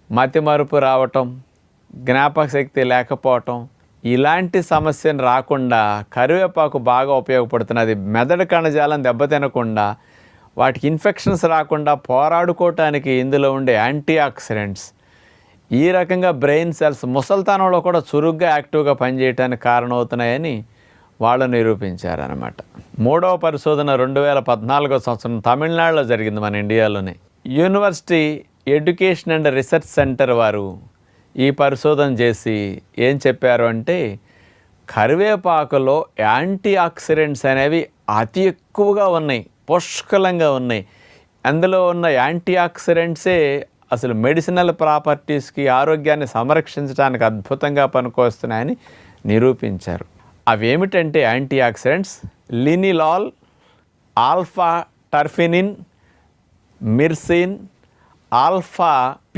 మతిమరుపు రావటం, జ్ఞాపక శక్తి లేకపోవటం, ఇలాంటి సమస్యను రాకుండా కరివేపాకు బాగా ఉపయోగపడుతున్నది. మెదడు కణజాలం దెబ్బతినకుండా, వాటికి ఇన్ఫెక్షన్స్ రాకుండా పోరాడుకోవటానికి ఇందులో ఉండే యాంటీ ఆక్సిడెంట్స్ ఈ రకంగా బ్రెయిన్ సెల్స్ ముసల్తనంలో కూడా చురుగ్గా యాక్టివ్గా పనిచేయడానికి కారణమవుతున్నాయని వాళ్ళు నిరూపించారనమాట. మూడవ పరిశోధన 2014 సంవత్సరం తమిళనాడులో జరిగింది, మన ఇండియాలోనే. University education and research centre వారు ఈ పరిశోధన చేసి ఏం చెప్పారు అంటే, కరివేపాకులో యాంటీ ఆక్సిడెంట్స్ అనేవి అతి ఎక్కువగా ఉన్నాయి, పుష్కలంగా ఉన్నాయి. అందులో ఉన్న యాంటీ ఆక్సిడెంట్సే అసలు మెడిసినల్ ప్రాపర్టీస్కి, ఆరోగ్యాన్ని సంరక్షించడానికి అద్భుతంగా పనికొస్తున్నాయని నిరూపించారు. అవేమిటంటే యాంటీ ఆక్సిడెంట్స్ లినిలాల్, ఆల్ఫా టర్ఫినిన్, మిర్సిన్, ఆల్ఫా